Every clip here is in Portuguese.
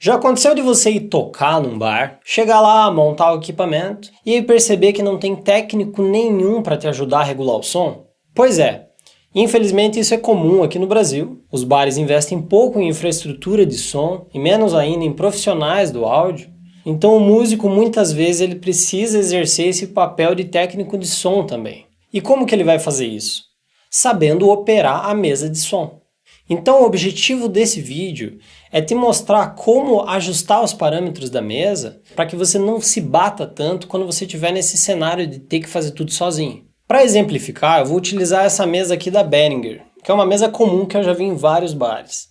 Já aconteceu de você ir tocar num bar, chegar lá, montar o equipamento e aí perceber que não tem técnico nenhum para te ajudar a regular o som? Pois é, infelizmente isso é comum aqui no Brasil. Os bares investem pouco em infraestrutura de som e menos ainda em profissionais do áudio. Então o músico muitas vezes ele precisa exercer esse papel de técnico de som também. E como que ele vai fazer isso? Sabendo operar a mesa de som. Então o objetivo desse vídeo é te mostrar como ajustar os parâmetros da mesa para que você não se bata tanto quando você estiver nesse cenário de ter que fazer tudo sozinho. Para exemplificar, eu vou utilizar essa mesa aqui da Behringer, que é uma mesa comum que eu já vi em vários bares.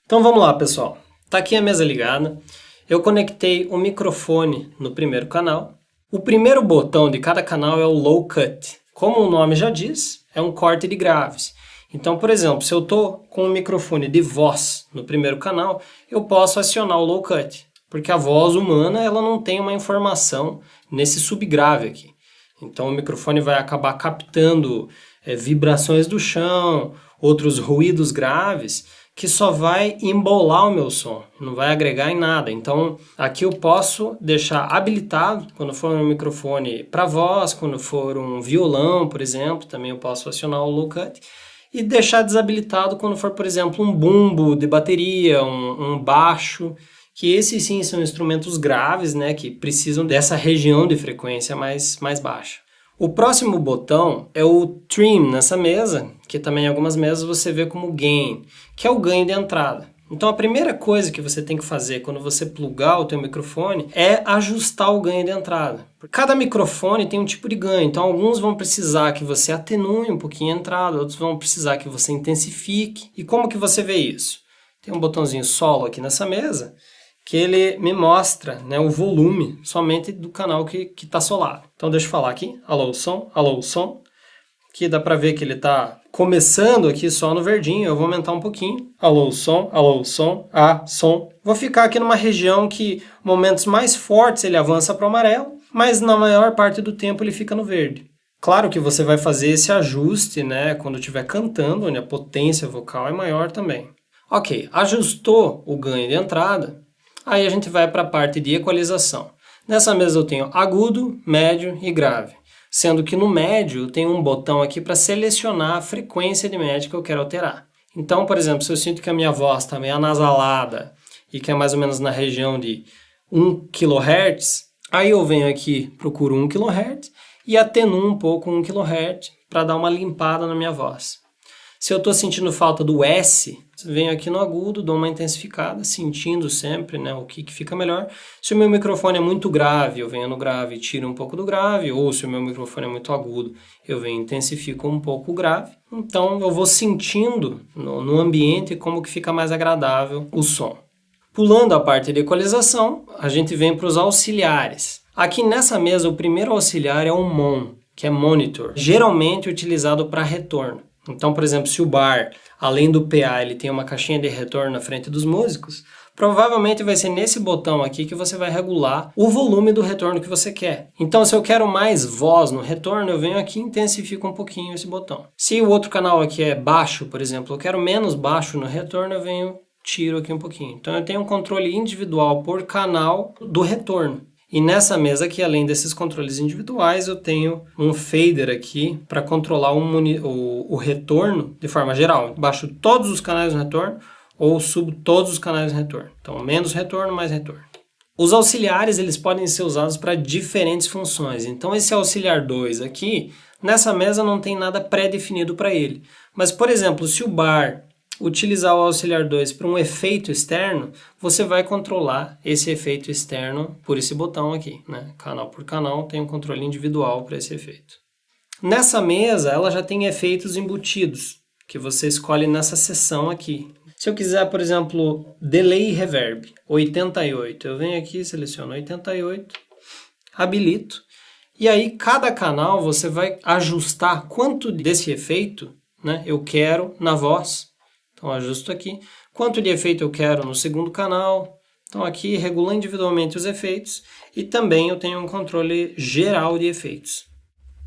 Então vamos lá, pessoal. Tá aqui a mesa ligada. Eu conectei o microfone no primeiro canal. O primeiro botão de cada canal é o Low Cut. Como o nome já diz, é um corte de graves. Então, por exemplo, se eu estou com o microfone de voz no primeiro canal, eu posso acionar o Low Cut, porque a voz humana ela não tem uma informação nesse subgrave aqui. Então o microfone vai acabar captando vibrações do chão, outros ruídos graves, que só vai embolar o meu som, não vai agregar em nada. Então aqui eu posso deixar habilitado quando for um microfone para voz, quando for um violão, por exemplo, também eu posso acionar o Low Cut, e deixar desabilitado quando for, por exemplo, um bumbo de bateria, um baixo, que esses sim são instrumentos graves, né, que precisam dessa região de frequência mais baixa. O próximo botão é o Trim nessa mesa, que também em algumas mesas você vê como Gain, que é o ganho de entrada. Então a primeira coisa que você tem que fazer quando você plugar o teu microfone é ajustar o ganho de entrada. Cada microfone tem um tipo de ganho, então alguns vão precisar que você atenue um pouquinho a entrada, outros vão precisar que você intensifique. E como que você vê isso? Tem um botãozinho solo aqui nessa mesa, que ele me mostra, né, o volume somente do canal que está solado. Então deixa eu falar aqui, alô som, que dá para ver que ele está começando aqui só no verdinho, eu vou aumentar um pouquinho, alô som, som. Vou ficar aqui numa região que momentos mais fortes ele avança para o amarelo, mas na maior parte do tempo ele fica no verde. Claro que você vai fazer esse ajuste, né, quando estiver cantando, onde a potência vocal é maior também. Ok, ajustou o ganho de entrada. Aí a gente vai para a parte de equalização. Nessa mesa eu tenho agudo, médio e grave. Sendo que no médio eu tenho um botão aqui para selecionar a frequência de médio que eu quero alterar. Então, por exemplo, se eu sinto que a minha voz está meio anasalada e que é mais ou menos na região de 1 kHz, aí eu venho aqui, procuro 1 kHz e atenuo um pouco 1 kHz para dar uma limpada na minha voz. Se eu estou sentindo falta do S, venho aqui no agudo, dou uma intensificada, sentindo sempre, né, o que fica melhor. Se o meu microfone é muito grave, eu venho no grave e tiro um pouco do grave, ou se o meu microfone é muito agudo, eu venho e intensifico um pouco o grave. Então eu vou sentindo no ambiente como que fica mais agradável o som. Pulando a parte de equalização, a gente vem para os auxiliares. Aqui nessa mesa o primeiro auxiliar é o MON, que é Monitor, geralmente utilizado para retorno. Então, por exemplo, se o bar, além do PA, ele tem uma caixinha de retorno na frente dos músicos, provavelmente vai ser nesse botão aqui que você vai regular o volume do retorno que você quer. Então, se eu quero mais voz no retorno, eu venho aqui e intensifico um pouquinho esse botão. Se o outro canal aqui é baixo, por exemplo, eu quero menos baixo no retorno, eu venho, tiro aqui um pouquinho. Então, eu tenho um controle individual por canal do retorno. E nessa mesa aqui, além desses controles individuais, eu tenho um fader aqui para controlar o retorno de forma geral. Baixo todos os canais no retorno ou subo todos os canais no retorno. Então, menos retorno, mais retorno. Os auxiliares eles podem ser usados para diferentes funções. Então, esse auxiliar 2 aqui, nessa mesa não tem nada pré-definido para ele. Mas, por exemplo, se o bar utilizar o auxiliar 2 para um efeito externo, você vai controlar esse efeito externo por esse botão aqui, né? Canal por canal tem um controle individual para esse efeito. Nessa mesa, ela já tem efeitos embutidos, que você escolhe nessa seção aqui. Se eu quiser, por exemplo, Delay e Reverb, 88, eu venho aqui, seleciono 88, habilito, e aí cada canal você vai ajustar quanto desse efeito, né, eu quero na voz. Então, ajusto aqui. Quanto de efeito eu quero no segundo canal. Então, aqui regulo individualmente os efeitos. E também eu tenho um controle geral de efeitos.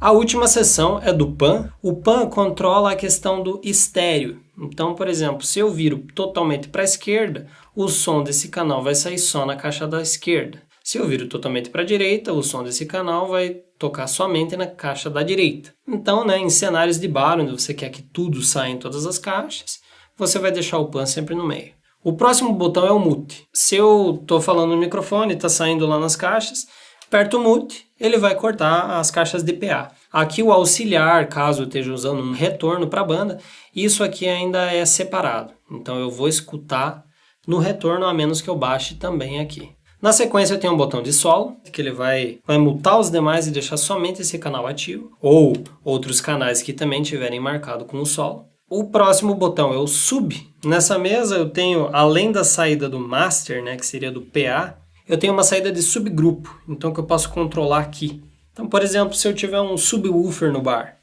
A última seção é do PAN. O PAN controla a questão do estéreo. Então, por exemplo, se eu viro totalmente para a esquerda, o som desse canal vai sair só na caixa da esquerda. Se eu viro totalmente para a direita, o som desse canal vai tocar somente na caixa da direita. Então, em cenários de bar, onde você quer que tudo saia em todas as caixas, você vai deixar o PAN sempre no meio. O próximo botão é o mute. Se eu estou falando no microfone e está saindo lá nas caixas, aperto o mute, ele vai cortar as caixas de PA. Aqui o auxiliar, caso eu esteja usando um retorno para a banda, isso aqui ainda é separado. Então eu vou escutar no retorno, a menos que eu baixe também aqui. Na sequência eu tenho um botão de solo, que ele vai mutar os demais e deixar somente esse canal ativo, ou outros canais que também tiverem marcado com o solo. O próximo botão é o sub. Nessa mesa eu tenho, além da saída do master, que seria do PA, eu tenho uma saída de subgrupo, então que eu posso controlar aqui. Então, por exemplo, se eu tiver um subwoofer no bar,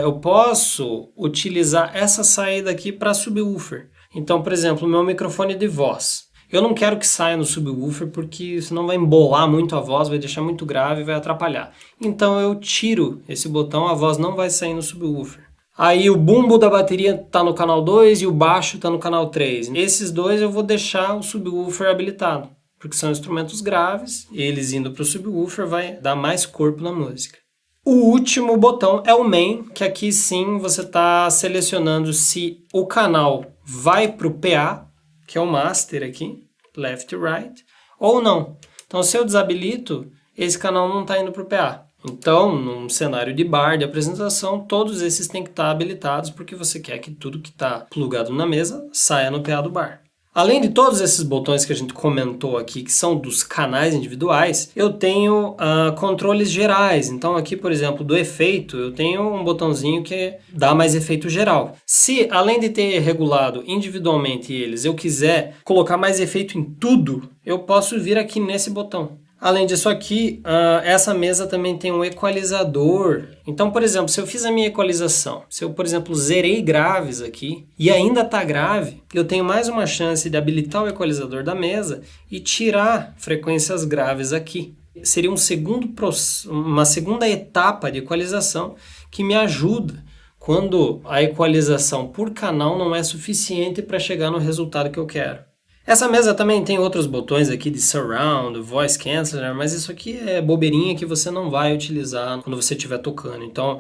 eu posso utilizar essa saída aqui para subwoofer. Então, por exemplo, o meu microfone de voz. Eu não quero que saia no subwoofer porque senão vai embolar muito a voz, vai deixar muito grave e vai atrapalhar. Então eu tiro esse botão, a voz não vai sair no subwoofer. Aí o bumbo da bateria está no canal 2 e o baixo está no canal 3. Esses dois eu vou deixar o subwoofer habilitado, porque são instrumentos graves, e eles indo para o subwoofer vai dar mais corpo na música. O último botão é o main, que aqui sim você está selecionando se o canal vai para o PA, que é o master aqui, left e right, ou não. Então se eu desabilito, esse canal não está indo para o PA. Então, num cenário de bar, de apresentação, todos esses têm que estar habilitados porque você quer que tudo que está plugado na mesa saia no PA do bar. Além de todos esses botões que a gente comentou aqui, que são dos canais individuais, eu tenho controles gerais. Então aqui, por exemplo, do efeito, eu tenho um botãozinho que dá mais efeito geral. Se, além de ter regulado individualmente eles, eu quiser colocar mais efeito em tudo, eu posso vir aqui nesse botão. Além disso aqui, essa mesa também tem um equalizador. Então, por exemplo, se eu fiz a minha equalização, se eu, por exemplo, zerei graves aqui e ainda está grave, eu tenho mais uma chance de habilitar o equalizador da mesa e tirar frequências graves aqui. Seria uma segunda etapa de equalização que me ajuda quando a equalização por canal não é suficiente para chegar no resultado que eu quero. Essa mesa também tem outros botões aqui de surround, voice canceller, mas isso aqui é bobeirinha que você não vai utilizar quando você estiver tocando. Então,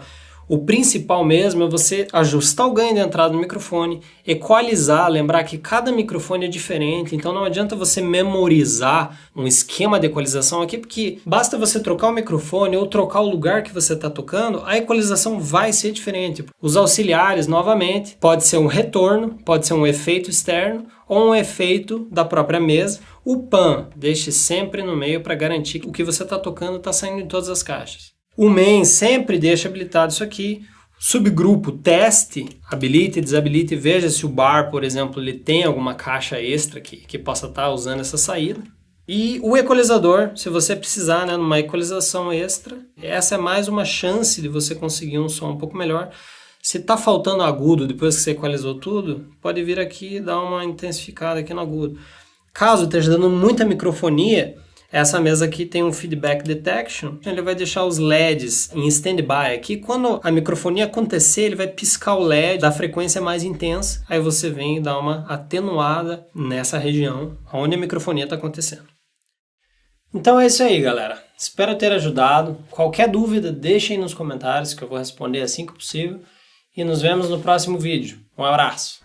o principal mesmo é você ajustar o ganho de entrada do microfone, equalizar, lembrar que cada microfone é diferente, então não adianta você memorizar um esquema de equalização aqui, porque basta você trocar o microfone ou trocar o lugar que você está tocando, a equalização vai ser diferente. Os auxiliares, novamente, pode ser um retorno, pode ser um efeito externo, ou um efeito da própria mesa. O PAN, deixe sempre no meio para garantir que o que você está tocando está saindo em todas as caixas. O main sempre deixa habilitado isso aqui. Subgrupo, teste, habilite e desabilite. Veja se o bar, por exemplo, ele tem alguma caixa extra que possa estar usando essa saída. E o equalizador, se você precisar, numa equalização extra, essa é mais uma chance de você conseguir um som um pouco melhor. Se está faltando agudo depois que você equalizou tudo, pode vir aqui e dar uma intensificada aqui no agudo. Caso esteja dando muita microfonia, essa mesa aqui tem um feedback detection, ele vai deixar os LEDs em standby aqui. Quando a microfonia acontecer, ele vai piscar o LED da frequência mais intensa, aí você vem e dá uma atenuada nessa região onde a microfonia está acontecendo. Então é isso aí, galera. Espero ter ajudado. Qualquer dúvida, deixem nos comentários que eu vou responder assim que possível. E nos vemos no próximo vídeo. Um abraço!